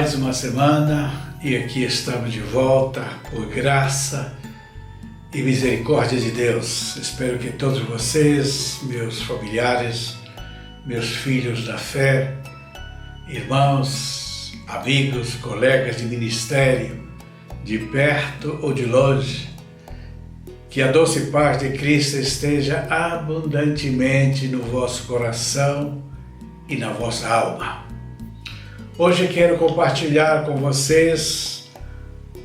Mais uma semana e aqui estamos de volta por graça e misericórdia de Deus. Espero que todos vocês, meus familiares, meus filhos da fé, irmãos, amigos, colegas de ministério, de perto ou de longe, que a doce paz de Cristo esteja abundantemente no vosso coração e na vossa alma. Hoje quero compartilhar com vocês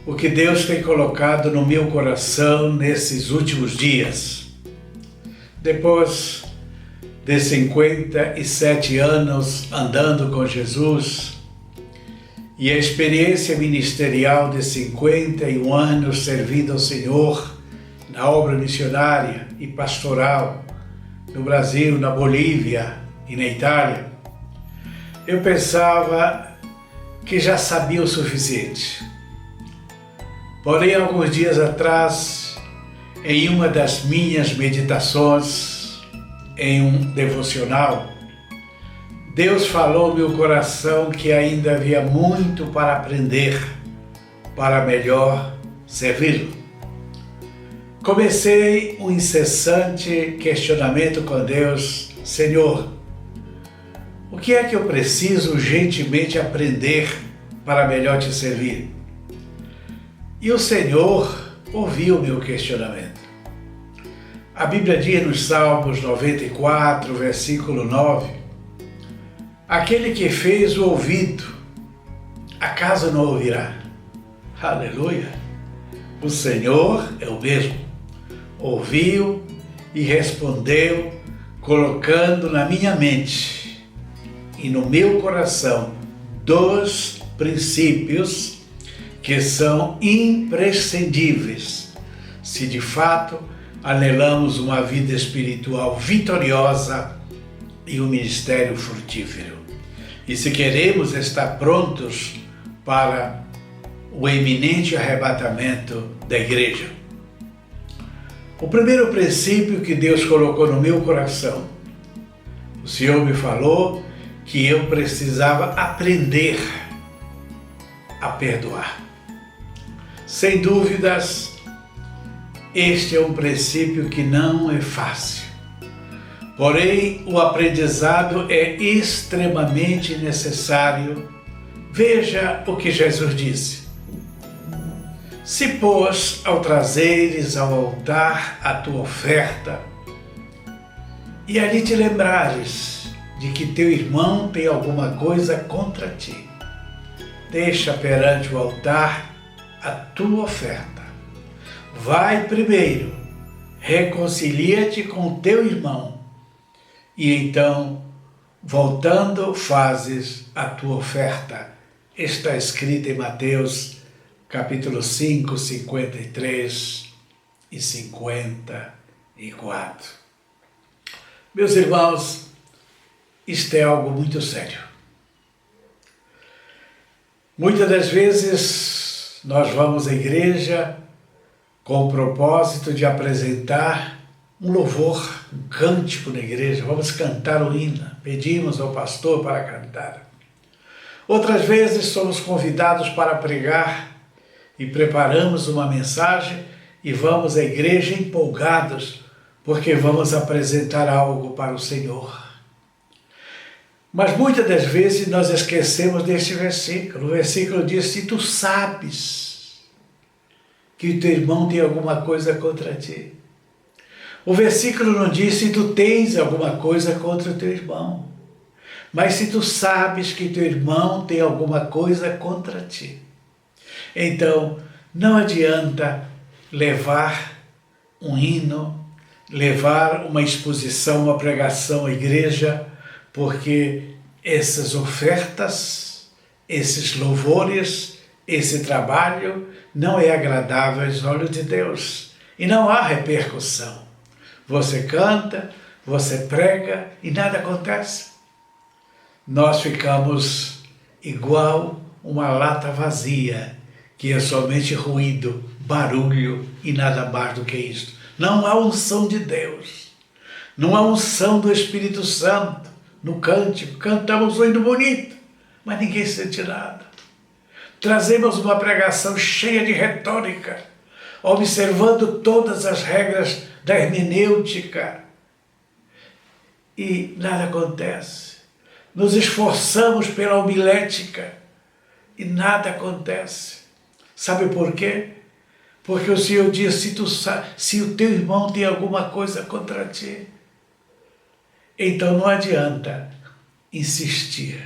o que Deus tem colocado no meu coração nesses últimos dias. Depois de 57 anos andando com Jesus e a experiência ministerial de 51 anos servindo ao Senhor na obra missionária e pastoral no Brasil, na Bolívia e na Itália, eu pensava que já sabia o suficiente. Porém, alguns dias atrás, em uma das minhas meditações, em um devocional, Deus falou ao meu coração que ainda havia muito para aprender, para melhor servi-lo. Comecei um incessante questionamento com Deus: Senhor, o que é que eu preciso urgentemente aprender para melhor te servir? E o Senhor ouviu o meu questionamento. A Bíblia diz nos Salmos 94, versículo 9, aquele que fez o ouvido, acaso não ouvirá? Aleluia! O Senhor é o mesmo. Ouviu e respondeu, colocando na minha mente e no meu coração dois princípios que são imprescindíveis se de fato anelamos uma vida espiritual vitoriosa e um ministério frutífero. E se queremos estar prontos para o iminente arrebatamento da igreja. O primeiro princípio que Deus colocou no meu coração, o Senhor me falou que eu precisava aprender a perdoar. Sem dúvidas, este é um princípio que não é fácil. Porém, o aprendizado é extremamente necessário. Veja o que Jesus disse. Se, pois, ao trazeres ao altar a tua oferta, e ali te lembrares de que teu irmão tem alguma coisa contra ti, deixa perante o altar a tua oferta. Vai primeiro, reconcilia-te com o teu irmão, e então, voltando, fazes a tua oferta. Está escrito em Mateus, capítulo 5, 53 e 54. Meus irmãos, isto é algo muito sério. Muitas das vezes nós vamos à igreja com o propósito de apresentar um louvor, um cântico na igreja. Vamos cantar o hino, pedimos ao pastor para cantar. Outras vezes somos convidados para pregar e preparamos uma mensagem e vamos à igreja empolgados porque vamos apresentar algo para o Senhor. Mas muitas das vezes nós esquecemos deste versículo. O versículo diz: se tu sabes que o teu irmão tem alguma coisa contra ti. O versículo não diz se tu tens alguma coisa contra o teu irmão, mas se tu sabes que teu irmão tem alguma coisa contra ti. Então, não adianta levar um hino, levar uma exposição, uma pregação à igreja, porque essas ofertas, esses louvores, esse trabalho não é agradável aos olhos de Deus e não há repercussão. Você canta, você prega e nada acontece. Nós ficamos igual uma lata vazia, que é somente ruído, barulho e nada mais do que isso. Não há unção de Deus, não há unção do Espírito Santo. No cântico, cantamos um hino bonito, mas ninguém sente nada. Trazemos uma pregação cheia de retórica, observando todas as regras da hermenêutica, e nada acontece. Nos esforçamos pela homilética e nada acontece. Sabe por quê? Porque o Senhor diz, se o teu irmão tem alguma coisa contra ti, então não adianta insistir.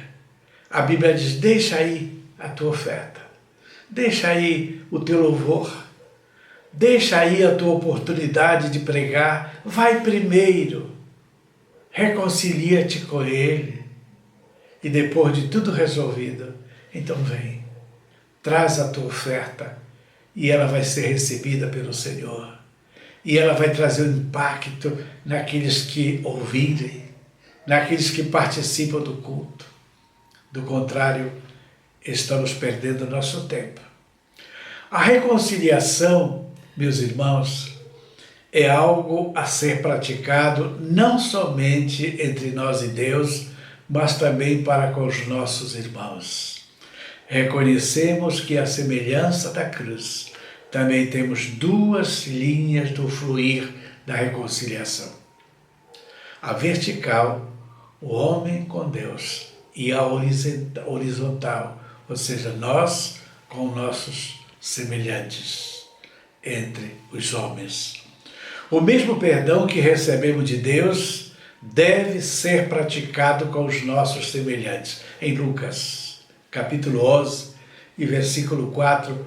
A Bíblia diz, deixa aí a tua oferta, deixa aí o teu louvor, deixa aí a tua oportunidade de pregar, vai primeiro, reconcilia-te com Ele, e depois de tudo resolvido, então vem, traz a tua oferta, e ela vai ser recebida pelo Senhor, e ela vai trazer um impacto naqueles que ouvirem, naqueles que participam do culto. Do contrário, estamos perdendo nosso tempo. A reconciliação, meus irmãos, é algo a ser praticado não somente entre nós e Deus, mas também para com os nossos irmãos. Reconhecemos que a semelhança da cruz, também temos duas linhas do fluir da reconciliação. A vertical, o homem com Deus, e a horizontal, ou seja, nós com nossos semelhantes entre os homens. O mesmo perdão que recebemos de Deus deve ser praticado com os nossos semelhantes. Em Lucas, capítulo 11 e versículo 4,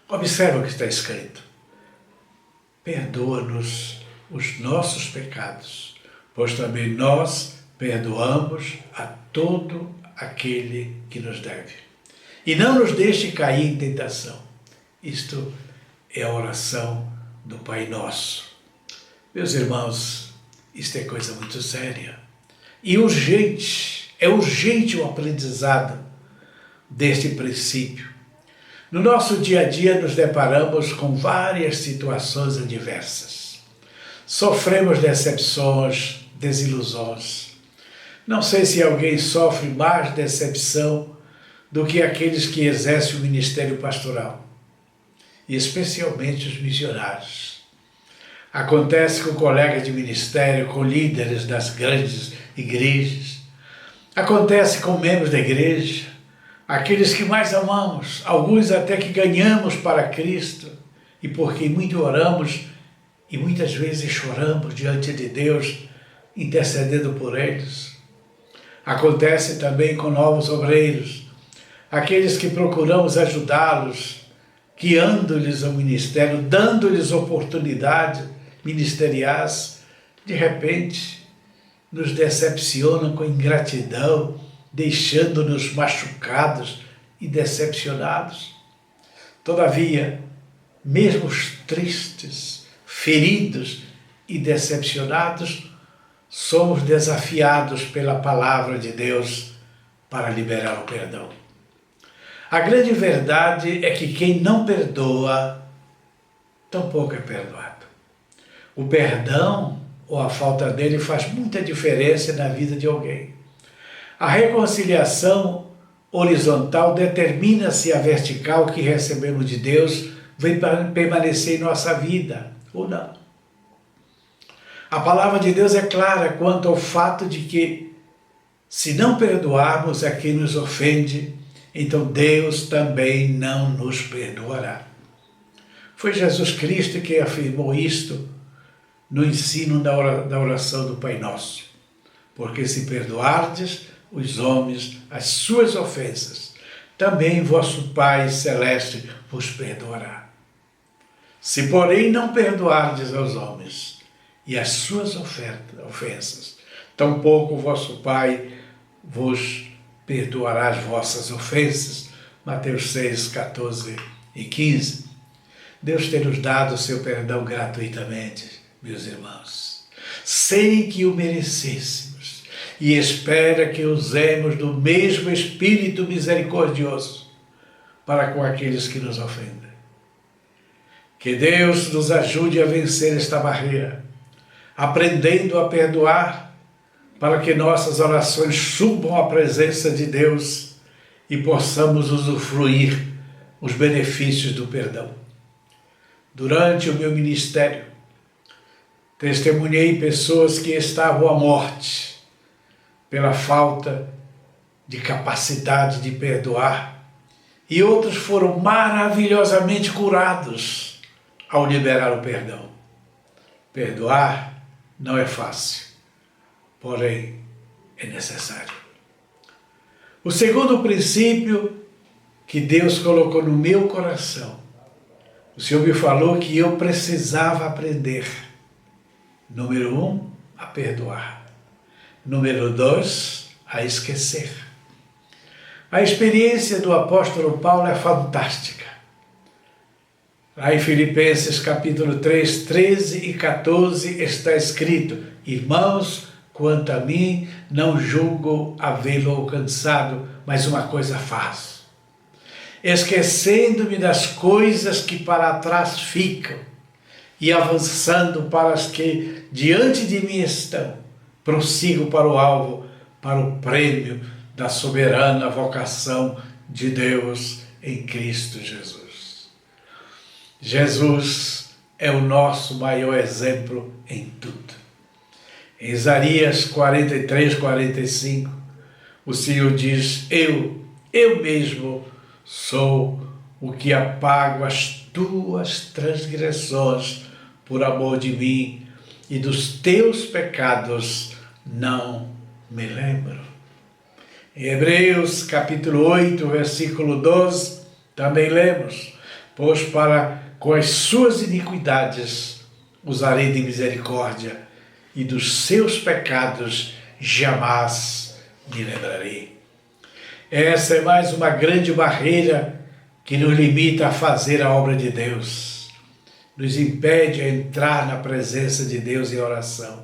observa o que está escrito. Perdoa-nos os nossos pecados, pois também nós perdoamos a todo aquele que nos deve. E não nos deixe cair em tentação. Isto é a oração do Pai Nosso. Meus irmãos, isto é coisa muito séria. E urgente, é urgente o aprendizado deste princípio. No nosso dia a dia nos deparamos com várias situações adversas. Sofremos decepções, desilusões. Não sei se alguém sofre mais decepção do que aqueles que exercem o ministério pastoral, e especialmente os missionários. Acontece com colegas de ministério, com líderes das grandes igrejas. Acontece com membros da igreja, aqueles que mais amamos, alguns até que ganhamos para Cristo, e porque muito oramos e muitas vezes choramos diante de Deus, intercedendo por eles. Acontece também com novos obreiros, aqueles que procuramos ajudá-los, guiando-lhes ao ministério, dando-lhes oportunidades ministeriais, de repente nos decepcionam com ingratidão, deixando-nos machucados e decepcionados. Todavia, mesmo os tristes, feridos e decepcionados, somos desafiados pela palavra de Deus para liberar o perdão. A grande verdade é que quem não perdoa, tampouco é perdoado. O perdão ou a falta dele faz muita diferença na vida de alguém. A reconciliação horizontal determina se a vertical que recebemos de Deus vai permanecer em nossa vida ou não. A palavra de Deus é clara quanto ao fato de que, se não perdoarmos a quem nos ofende, então Deus também não nos perdoará. Foi Jesus Cristo que afirmou isto no ensino da oração do Pai Nosso. Porque se perdoardes os homens as suas ofensas, também vosso Pai Celeste vos perdoará. Se, porém, não perdoardes aos homens e as suas ofensas, tampouco o vosso Pai vos perdoará as vossas ofensas. Mateus 6, 14 e 15. Deus tem nos dado o seu perdão gratuitamente, meus irmãos, sem que o merecêssemos, e espera que usemos do mesmo Espírito misericordioso para com aqueles que nos ofendem. Que Deus nos ajude a vencer esta barreira, aprendendo a perdoar, para que nossas orações subam à presença de Deus e possamos usufruir os benefícios do perdão. Durante o meu ministério, testemunhei pessoas que estavam à morte pela falta de capacidade de perdoar, e outros foram maravilhosamente curados ao liberar o perdão. Perdoar não é fácil, porém é necessário. O segundo princípio que Deus colocou no meu coração, o Senhor me falou que eu precisava aprender. Número 1, a perdoar. Número 2, a esquecer. A experiência do apóstolo Paulo é fantástica. Lá em Filipenses capítulo 3, 13 e 14 está escrito: irmãos, quanto a mim, não julgo havê-lo alcançado, mas uma coisa faço. Esquecendo-me das coisas que para trás ficam e avançando para as que diante de mim estão, prossigo para o alvo, para o prêmio da soberana vocação de Deus em Cristo Jesus. Jesus é o nosso maior exemplo em tudo. Em Isaías 43, 45, o Senhor diz: eu mesmo sou o que apago as tuas transgressões por amor de mim, e dos teus pecados não me lembro. Em Hebreus capítulo 8, versículo 12, também lemos: pois com as suas iniquidades usarei de misericórdia, e dos seus pecados jamais me lembrarei. Essa é mais uma grande barreira que nos limita a fazer a obra de Deus, nos impede a entrar na presença de Deus em oração,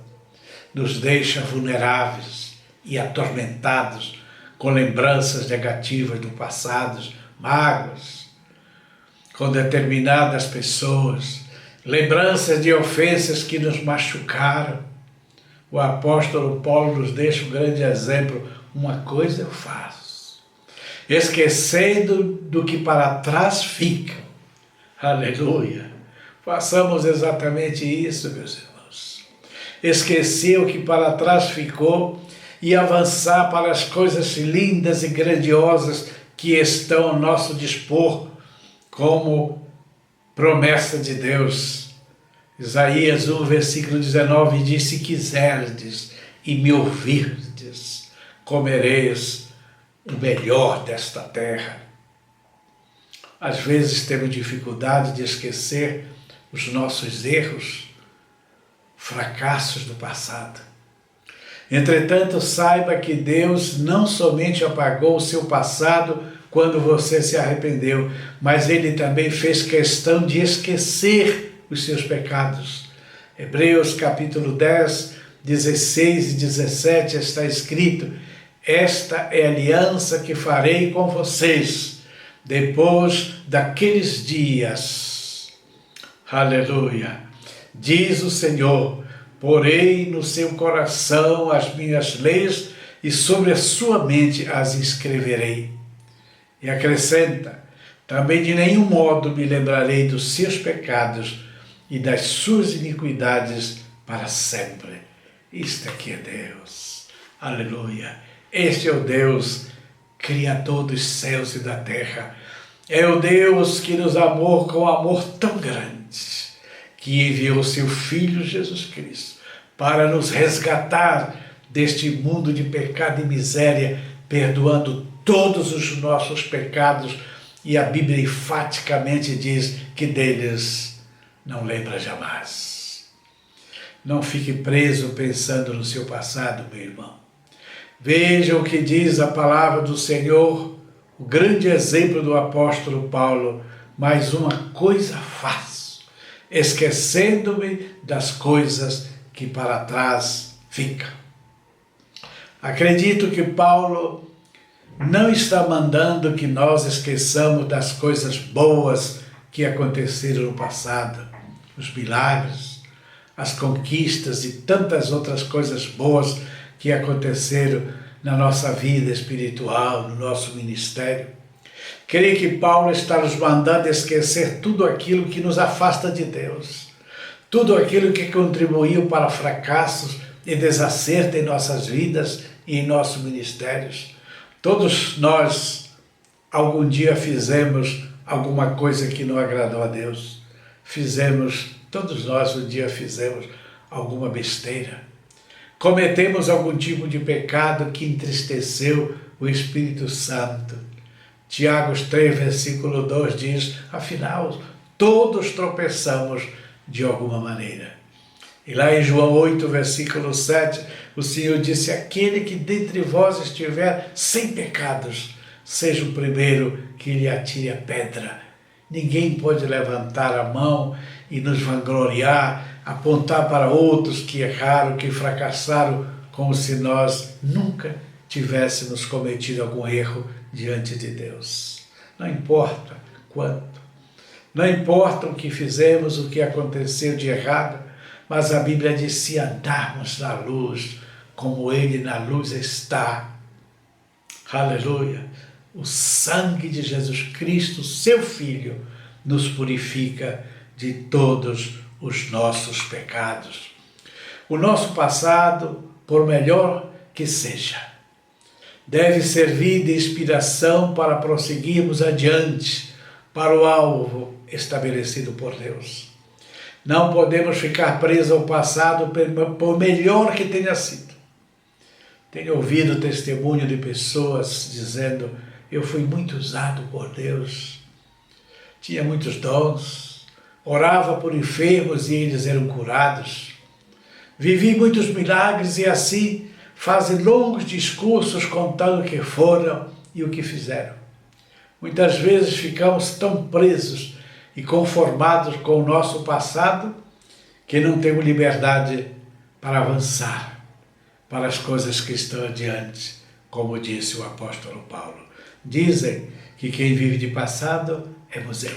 nos deixa vulneráveis e atormentados com lembranças negativas do passado, mágoas com determinadas pessoas, lembranças de ofensas que nos machucaram. O apóstolo Paulo nos deixa um grande exemplo: uma coisa eu faço, esquecendo do que para trás fica. Aleluia! Façamos exatamente isso, meus irmãos. Esquecer o que para trás ficou e avançar para as coisas lindas e grandiosas que estão ao nosso dispor, como promessa de Deus. Isaías 1, versículo 19 diz: se quiserdes e me ouvirdes, comereis o melhor desta terra. Às vezes temos dificuldade de esquecer os nossos erros, fracassos do passado. Entretanto, saiba que Deus não somente apagou o seu passado quando você se arrependeu, mas Ele também fez questão de esquecer os seus pecados. Hebreus capítulo 10, 16 e 17 está escrito: esta é a aliança que farei com vocês depois daqueles dias. Aleluia! Diz o Senhor: porei no seu coração as minhas leis e sobre a sua mente as escreverei. E acrescenta: também de nenhum modo me lembrarei dos seus pecados e das suas iniquidades para sempre. Isto aqui é Deus. Aleluia! Este é o Deus Criador dos céus e da terra. É o Deus que nos amou com amor tão grande, que enviou seu Filho Jesus Cristo para nos resgatar deste mundo de pecado e miséria, perdoando todos os nossos pecados, e a Bíblia enfaticamente diz que deles não lembra jamais. Não fique preso pensando no seu passado, meu irmão. Veja o que diz a palavra do Senhor, o grande exemplo do apóstolo Paulo: mais uma coisa faço, esquecendo-me das coisas que para trás ficam. Acredito que Paulo não está mandando que nós esqueçamos das coisas boas que aconteceram no passado, os milagres, as conquistas e tantas outras coisas boas que aconteceram na nossa vida espiritual, no nosso ministério. Creio que Paulo está nos mandando esquecer tudo aquilo que nos afasta de Deus, tudo aquilo que contribuiu para fracassos e desacerto em nossas vidas e em nossos ministérios. Todos nós, algum dia fizemos alguma coisa que não agradou a Deus. Todos nós um dia fizemos alguma besteira. Cometemos algum tipo de pecado que entristeceu o Espírito Santo. Tiago 3, versículo 2 diz, afinal, todos tropeçamos de alguma maneira. E lá em João 8, versículo 7, o Senhor disse, aquele que dentre vós estiver sem pecados, seja o primeiro que lhe atire a pedra. Ninguém pode levantar a mão e nos vangloriar, apontar para outros que erraram, que fracassaram, como se nós nunca tivéssemos cometido algum erro diante de Deus. Não importa quanto, não importa o que fizemos, o que aconteceu de errado, mas a Bíblia diz, se andarmos na luz, como Ele na luz está. Aleluia! O sangue de Jesus Cristo, seu Filho, nos purifica de todos os nossos pecados. O nosso passado, por melhor que seja, deve servir de inspiração para prosseguirmos adiante para o alvo estabelecido por Deus. Não podemos ficar presos ao passado por melhor que tenha sido. Tenho ouvido testemunho de pessoas dizendo, eu fui muito usado por Deus, tinha muitos dons, orava por enfermos e eles eram curados. Vivi muitos milagres e assim fazem longos discursos contando o que foram e o que fizeram. Muitas vezes ficamos tão presos e conformados com o nosso passado que não temos liberdade para avançar para as coisas que estão adiante, como disse o apóstolo Paulo. Dizem que quem vive de passado é museu.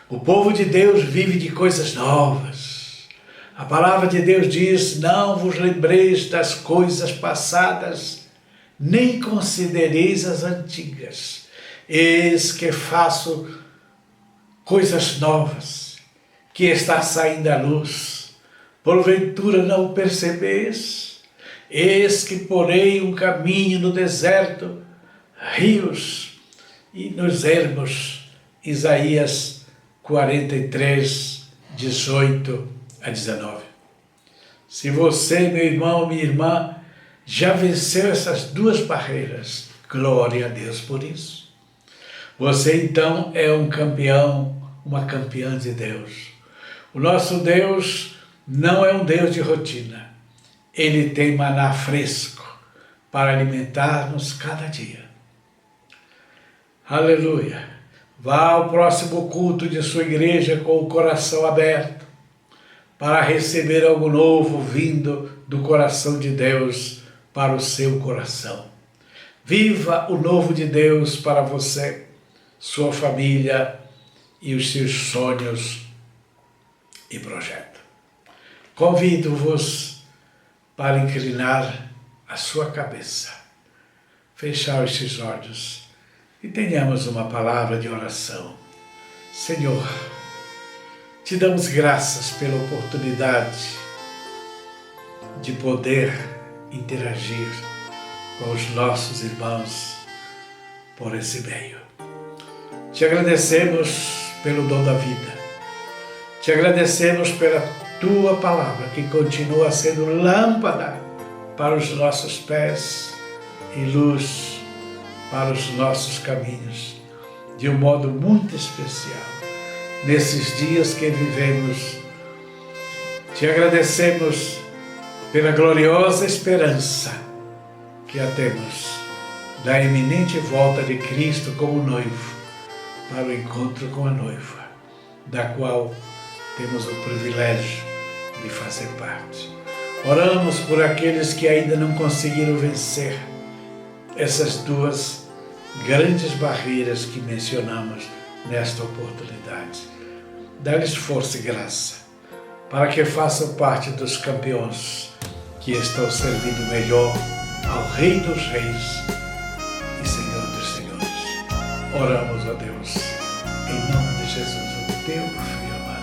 O povo de Deus vive de coisas novas. A palavra de Deus diz, não vos lembreis das coisas passadas, nem considereis as antigas. Eis que faço coisas novas, que está saindo à luz. Porventura não o percebeis? Eis que porei um caminho no deserto, rios e nos ermos. Isaías 43, 18 a 19. Se você, meu irmão, minha irmã, já venceu essas duas barreiras, glória a Deus por isso. Você então é um campeão, uma campeã de Deus. O nosso Deus não é um Deus de rotina. Ele tem maná fresco para alimentar-nos cada dia. Aleluia! Vá ao próximo culto de sua igreja com o coração aberto para receber algo novo vindo do coração de Deus para o seu coração. Viva o novo de Deus para você, sua família e os seus sonhos e projetos. Convido-vos para inclinar a sua cabeça, fechar os seus olhos e tenhamos uma palavra de oração. Senhor, te damos graças pela oportunidade de poder interagir com os nossos irmãos por esse meio. Te agradecemos pelo dom da vida. Te agradecemos pela tua palavra que continua sendo lâmpada para os nossos pés e luz para os nossos caminhos, de um modo muito especial, nesses dias que vivemos. Te agradecemos pela gloriosa esperança que a temos da iminente volta de Cristo como noivo, para o encontro com a noiva, da qual temos o privilégio de fazer parte. Oramos por aqueles que ainda não conseguiram vencer essas duas grandes barreiras que mencionamos nesta oportunidade. Dá-lhes força e graça, para que façam parte dos campeões que estão servindo melhor ao Rei dos Reis e Senhor dos Senhores. Oramos, ó Deus, em nome de Jesus, o teu Filho amado.